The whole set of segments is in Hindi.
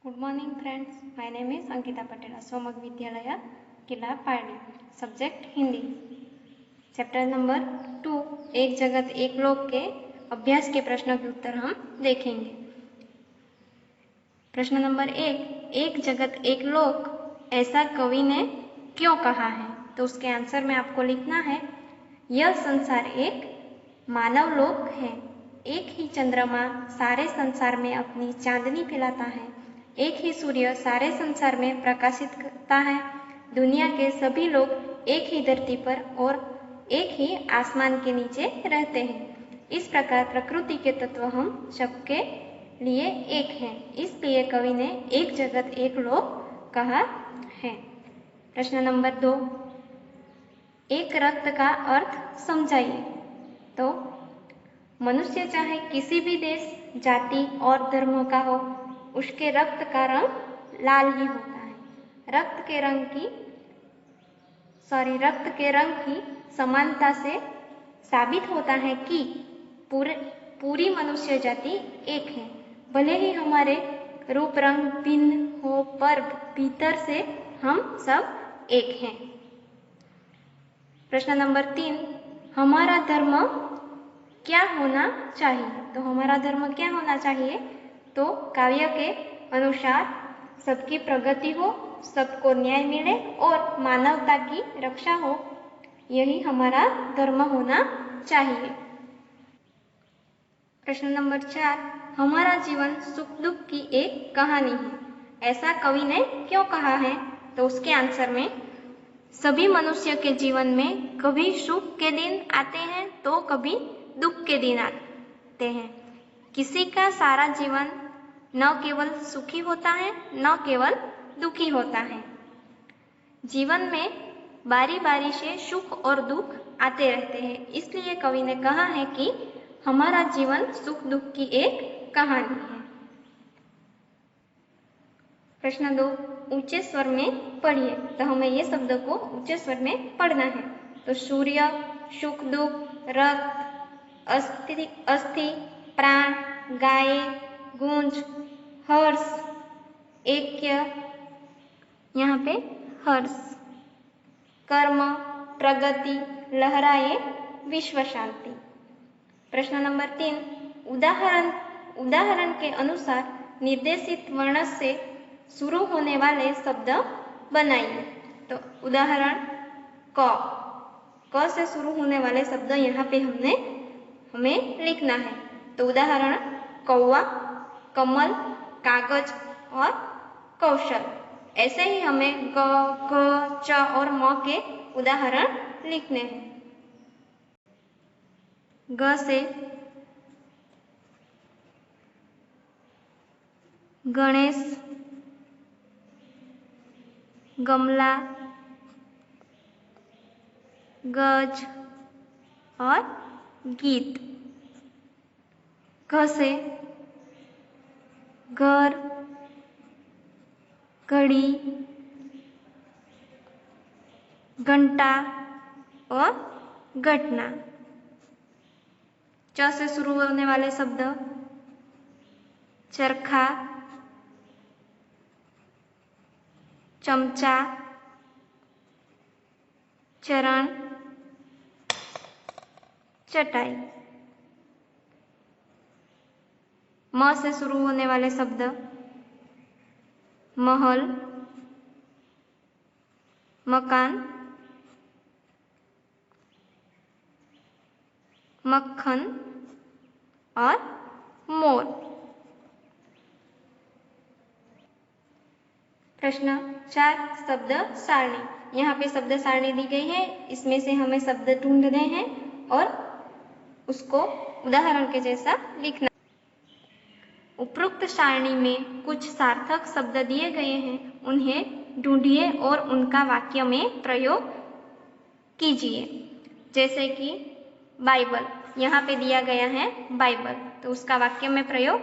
Good morning friends, my name is Ankita Patel, सोमक विद्यालय Killa Pardi, subject Hindi. Chapter number 2 एक जगत एक लोक के अभ्यास के प्रश्नों के उत्तर हम देखेंगे। प्रश्न नंबर 1, एक जगत एक लोक ऐसा कवि ने क्यों कहा है? तो उसके आंसर में आपको लिखना है, यह संसार एक मानव लोक है। एक ही चंद्रमा सारे संसार में अपनी चांदनी फैलाता है। एक ही सूर्य सारे संसार में प्रकाशित करता है। दुनिया के सभी लोग एक ही धरती पर और एक ही आसमान के नीचे रहते हैं। इस प्रकार प्रकृति के तत्व हम सबके लिए एक हैं। इसलिए कवि ने एक जगत एक लोक कहा है। प्रश्न नंबर 2, एक रक्त का अर्थ समझाइए। तो मनुष्य चाहे किसी भी देश, जाति और धर्म का हो, उसके रक्त का रंग लाल ही होता है। रक्त के रंग की समानता से साबित होता है कि पूरी मनुष्य जाति एक है। भले ही हमारे रूप रंग भिन्न हो, पर भीतर से हम सब एक हैं। प्रश्न नंबर 3, हमारा धर्म क्या होना चाहिए? तो हमारा धर्म क्या होना चाहिए? तो काव्य के अनुसार सबकी प्रगति हो, सबको न्याय मिले और मानवता की रक्षा हो, यही हमारा धर्म होना चाहिए। प्रश्न नंबर 4, हमारा जीवन सुख दुख की एक कहानी है, ऐसा कवि ने क्यों कहा है? तो उसके आंसर में, सभी मनुष्य के जीवन में कभी सुख के दिन आते हैं तो कभी दुख के दिन आते हैं। किसी का सारा जीवन न केवल सुखी होता है, न केवल दुखी होता है। जीवन में बारी बारी से सुख और दुख आते रहते हैं। इसलिए कवि ने कहा है कि हमारा जीवन सुख दुख की एक कहानी है। प्रश्न 2, ऊंचे स्वर में पढ़िए। तो हमें ये शब्द को ऊंचे स्वर में पढ़ना है। तो सूर्य, सुख दुख, रक्त, अस्थि, प्राण, गाये, गूंज, हर्ष, ऐक्य, यहाँ पे हर्ष, कर्म, प्रगति, लहराए, विश्व शांति। प्रश्न नंबर 3, उदाहरण के अनुसार निर्देशित वर्ण से शुरू होने वाले शब्द बनाइए। तो उदाहरण क से शुरू होने वाले शब्द यहाँ पे हमें लिखना है। तो उदाहरण कौवा, कमल, कागज और कौशल। ऐसे ही हमें ग, ग, च और म के उदाहरण लिखने हैं। ग से गणेश, गमला, गज और गीत। घ से घर, घड़ी, घंटा और घटना। च से शुरू होने वाले शब्द चरखा, चमचा, चरण, चटाई। म से शुरू होने वाले शब्द महल, मकान, मक्खन और मोर। प्रश्न 4, शब्द सारणी। यहाँ पे शब्द सारणी दी गई है, इसमें से हमें शब्द ढूंढने हैं और उसको उदाहरण के जैसा लिखना। उपरोक्त सारणी में कुछ सार्थक शब्द दिए गए हैं, उन्हें ढूंढिए और उनका वाक्य में प्रयोग कीजिए। जैसे कि बाइबल, यहाँ पे दिया गया है बाइबल, तो उसका वाक्य में प्रयोग,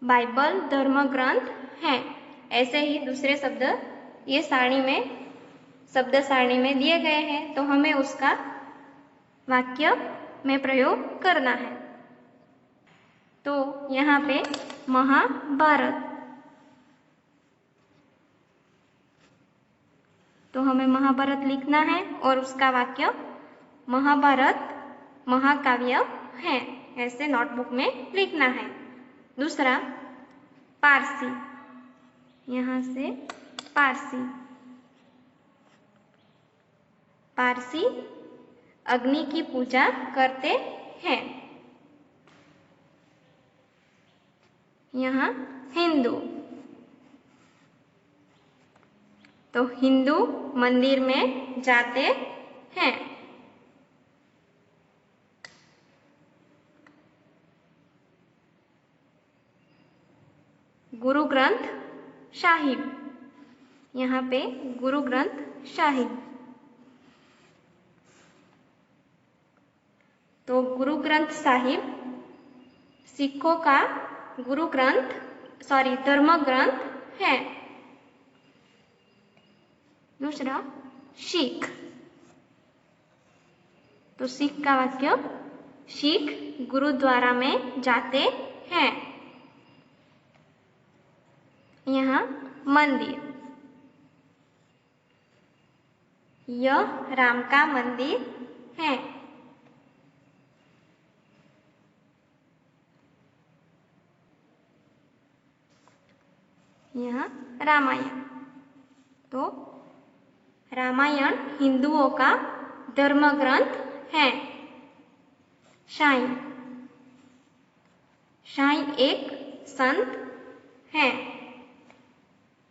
बाइबल धर्म ग्रंथ है। ऐसे ही दूसरे शब्द ये शब्द सारणी में दिए गए हैं, तो हमें उसका वाक्य में प्रयोग करना है। तो यहाँ पे महाभारत, तो हमें महाभारत लिखना है और उसका वाक्य महाभारत महाकाव्य है, ऐसे नोटबुक में लिखना है। दूसरा, पारसी, यहाँ से पारसी। पारसी अग्नि की पूजा करते हैं। यहाँ हिंदू, तो हिंदू मंदिर में जाते हैं। गुरु ग्रंथ साहिब, यहाँ पे गुरु ग्रंथ साहिब। तो गुरु ग्रंथ साहिब सिखों का गुरु ग्रंथ धर्म ग्रंथ है। दूसरा, सिख, तो सिख का वाक्य सिख गुरुद्वारा में जाते हैं। यहाँ मंदिर, यह राम का मंदिर है। यहाँ रामायण, तो रामायण हिंदुओं का धर्म ग्रंथ है। साईं, साईं एक संत है।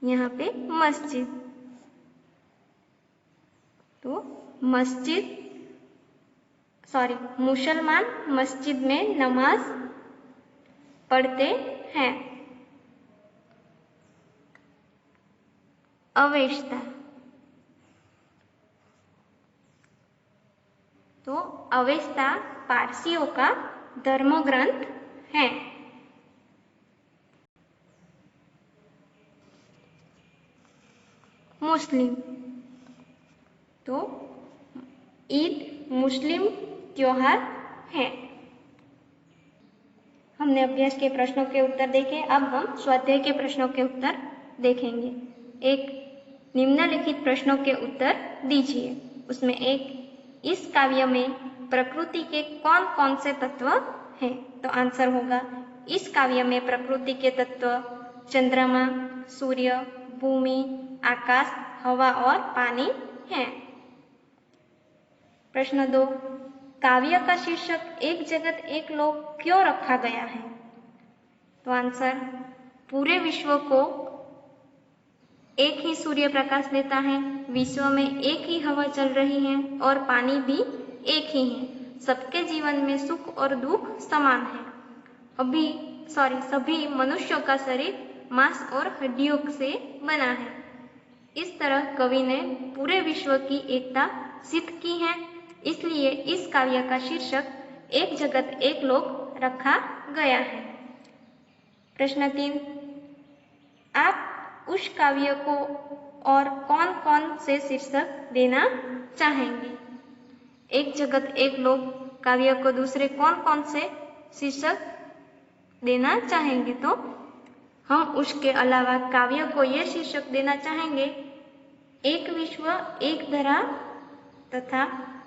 यहाँ पे मस्जिद, तो मस्जिद मुसलमान मस्जिद में नमाज पढ़ते हैं। अवेस्ता, तो अवेस्ता पारसियों का धर्म ग्रंथ है। मुस्लिम, तो ईद मुस्लिम त्योहार है। हमने अभ्यास के प्रश्नों के उत्तर देखे, अब हम स्वाध्याय के प्रश्नों के उत्तर देखेंगे। एक, निम्नलिखित प्रश्नों के उत्तर दीजिए। उसमें एक, इस काव्य में प्रकृति के कौन कौन से तत्व हैं? तो आंसर होगा, इस काव्य में प्रकृति के तत्व चंद्रमा, सूर्य, भूमि, आकाश, हवा और पानी हैं। प्रश्न 2, काव्य का शीर्षक एक जगत एक लोक क्यों रखा गया है? तो आंसर, पूरे विश्व को एक ही सूर्य प्रकाश देता है, विश्व में एक ही हवा चल रही है और पानी भी एक ही है, सबके जीवन में सुख और दुख समान है। सभी मनुष्यों का शरीर मांस और हड्डियों से बना है। इस तरह कवि ने पूरे विश्व की एकता सिद्ध की है, इसलिए इस काव्य का शीर्षक एक जगत एक लोक रखा गया है। प्रश्न 3, आप उस काव्य को और कौन कौन से शीर्षक देना चाहेंगे? एक जगत एक लोक काव्य को दूसरे कौन कौन से शीर्षक देना चाहेंगे? तो हम उसके अलावा काव्य को यह शीर्षक देना चाहेंगे, एक विश्व एक धरा तथा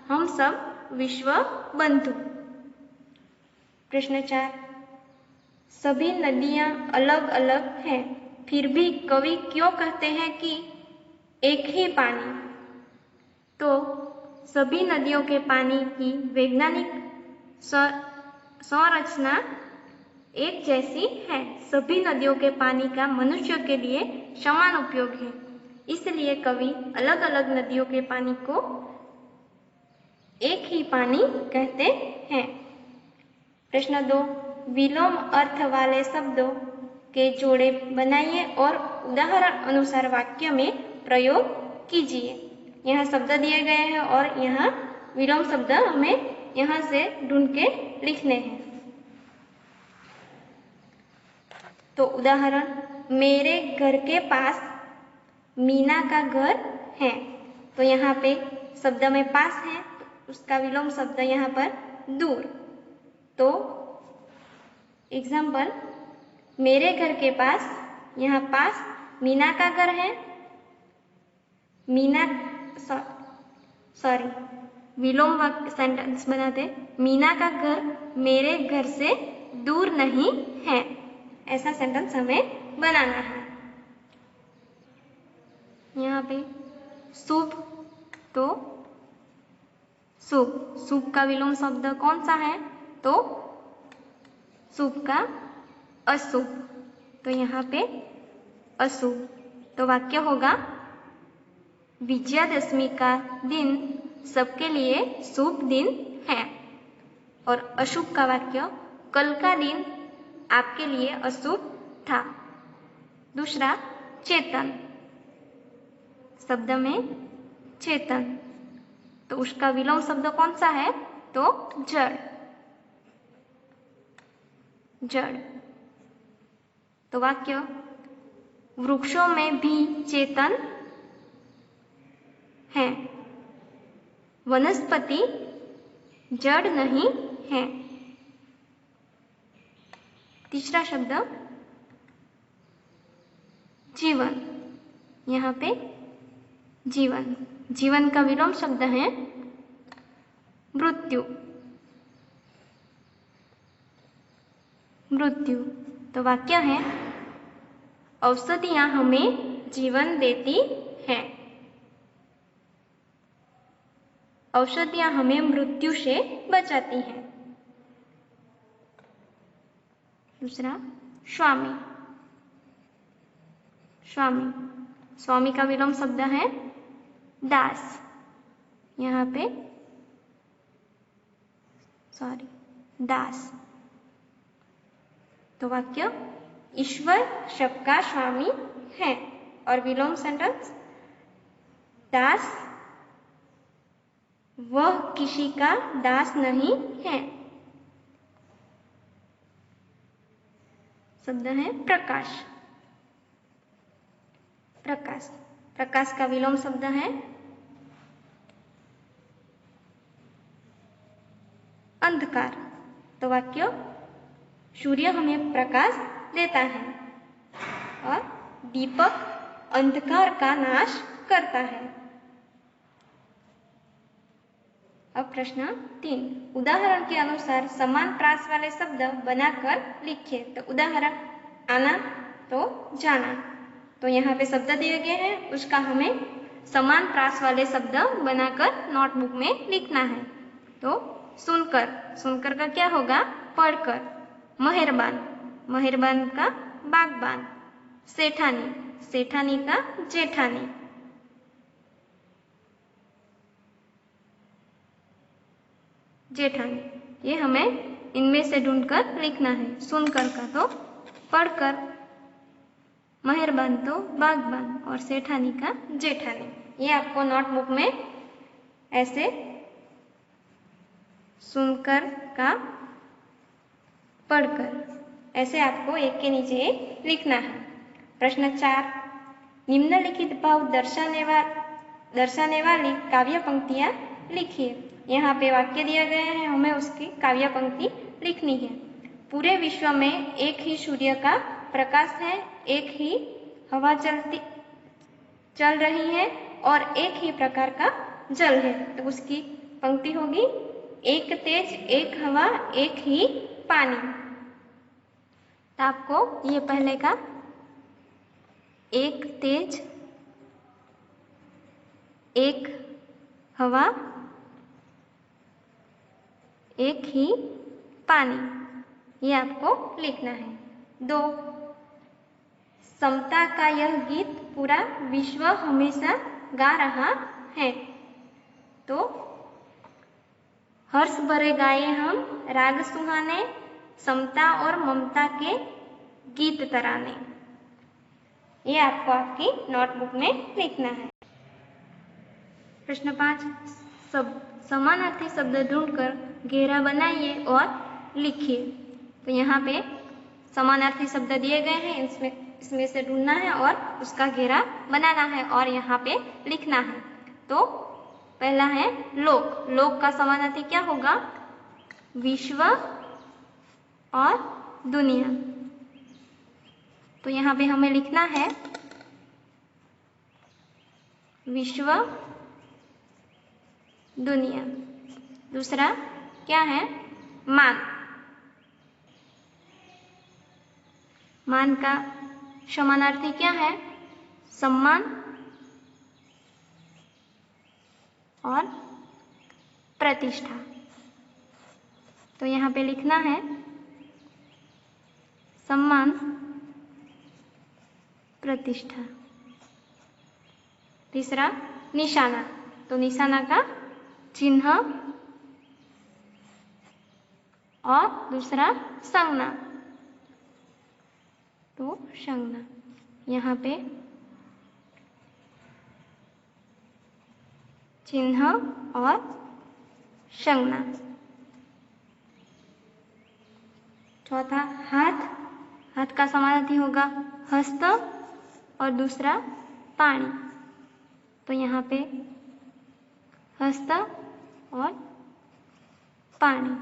हम सब विश्व बंधु। प्रश्न 4, सभी नदियां अलग अलग हैं, फिर भी कवि क्यों कहते हैं कि एक ही पानी? तो सभी नदियों के पानी की वैज्ञानिक संरचना एक जैसी है। सभी नदियों के पानी का मनुष्य के लिए समान उपयोग है, इसलिए कवि अलग अलग नदियों के पानी को एक ही पानी कहते हैं। प्रश्न 2, विलोम अर्थ वाले शब्दों के जोड़े बनाइए और उदाहरण अनुसार वाक्य में प्रयोग कीजिए। यहाँ शब्द दिए गए हैं और यहाँ विलोम शब्द हमें यहाँ से ढूंढ के लिखने हैं। तो उदाहरण, मेरे घर के पास मीना का घर है। तो यहाँ पे शब्द में पास है, तो उसका विलोम शब्द यहाँ पर दूर। तो एग्जाम्पल, मेरे घर के पास, यहाँ पास मीना का घर है, मीना सॉरी विलोम वाक्य सेंटेंस बनाते। मीना का घर मेरे घर से दूर नहीं है, ऐसा सेंटेंस हमें बनाना है। यहाँ पे शुभ, तो शुभ, शुभ का विलोम शब्द कौन सा है? तो शुभ का अशुभ, तो यहाँ पे अशुभ। तो वाक्य होगा विजयादशमी का दिन सबके लिए शुभ दिन है। और अशुभ का वाक्य कल का दिन आपके लिए अशुभ था। दूसरा चेतन, शब्द में चेतन, तो उसका विलोम शब्द कौन सा है? तो जड़, जड़। तो वाक्य वृक्षों में भी चेतन है, वनस्पति जड़ नहीं है। तीसरा शब्द जीवन, यहाँ पे जीवन, जीवन का विलोम शब्द है मृत्यु, मृत्यु। तो वाक्य है औषधियां हमें जीवन देती है, औषधियां हमें मृत्यु से बचाती हैं। दूसरा स्वामी, स्वामी, स्वामी का विलोम शब्द है दास, यहाँ पे सॉरी दास। तो वाक्य ईश्वर सबका स्वामी है, और विलोम सेंटेंस दास वह किसी का दास नहीं है। शब्द है प्रकाश, प्रकाश, प्रकाश का विलोम शब्द है अंधकार। तो वाक्य सूर्य हमें प्रकाश देता है और दीपक अंधकार का नाश करता है। अब प्रश्न 3, उदाहरण के अनुसार समान प्रास वाले शब्द बनाकर लिखिए। तो उदाहरण आना, तो जाना। तो यहाँ पे शब्द दिए गए हैं, उसका हमें समान प्रास वाले शब्द बनाकर नोटबुक में लिखना है। तो सुनकर, सुनकर का क्या होगा? पढ़कर। मेहरबान, मेहरबान का बागबान। सेठानी, सेठानी का जेठानी। जेठानी, ये हमें इनमें से ढूंढकर लिखना है। सुनकर का तो पढ़कर, मेहरबान तो बागबान, और सेठानी का जेठानी। ये आपको नोटबुक में ऐसे सुनकर का पढ़कर, ऐसे आपको एक के नीचे एक लिखना है। प्रश्न 4, निम्नलिखित भाव दर्शाने वाली काव्य पंक्तियां लिखिए। यहाँ पे वाक्य दिया गया है, हमें उसकी काव्य पंक्ति लिखनी है। पूरे विश्व में एक ही सूर्य का प्रकाश है, एक ही हवा चल रही है और एक ही प्रकार का जल है। तो उसकी पंक्ति होगी एक तेज, एक हवा, एक ही पानी। तो आपको ये पहले का एक तेज, एक हवा, एक ही पानी, ये आपको लिखना है। 2, समता का यह गीत पूरा विश्व हमेशा गा रहा है। तो हर्ष भरे गाए हम राग सुहाने, समता और ममता के गीत तराने। ये आपको आपकी नोटबुक में लिखना है। प्रश्न 5, समानार्थी शब्द ढूंढकर घेरा बनाइए और लिखिए। तो यहाँ पे समानार्थी शब्द दिए गए हैं, इसमें से ढूंढना है और उसका घेरा बनाना है और यहाँ पे लिखना है। तो पहला है लोक, लोक का समानार्थी क्या होगा? विश्व और दुनिया। तो यहाँ पे हमें लिखना है विश्व, दुनिया। दूसरा क्या है? मान। मान का समानार्थी क्या है? सम्मान और प्रतिष्ठा। तो यहाँ पे लिखना है सम्मान, प्रतिष्ठा। तीसरा निशाना। तो निशाना का चिन्ह और दूसरा संज्ञा। तो संज्ञा यहाँ पे चिन्ह और संज्ञा। चौथा हाथ। हाथ का समानार्थी होगा हस्त और दूसरा पाणी। तो यहाँ पे हस्त और पाणी।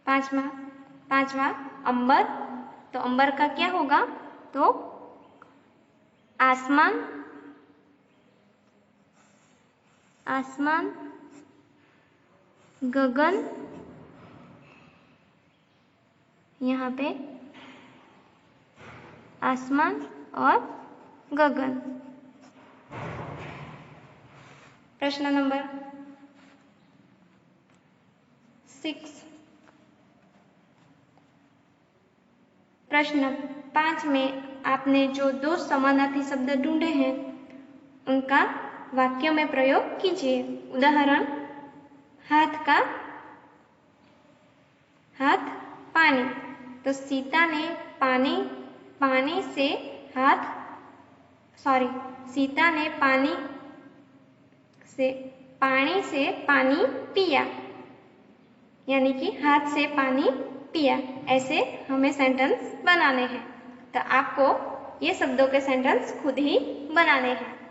पांचवा अंबर। तो अंबर का क्या होगा? तो आसमान, आसमान, गगन। यहाँ पे आसमान और गगन। प्रश्न नंबर 6। प्रश्न 5 में आपने जो दो समानार्थी शब्द ढूंढे हैं उनका वाक्यों में प्रयोग कीजिए। उदाहरण, हाथ पानी। तो सीता ने सीता ने पानी से पानी पिया, यानी कि हाथ से पानी पिया। ऐसे हमें सेंटेंस बनाने हैं। तो आपको ये शब्दों के सेंटेंस खुद ही बनाने हैं।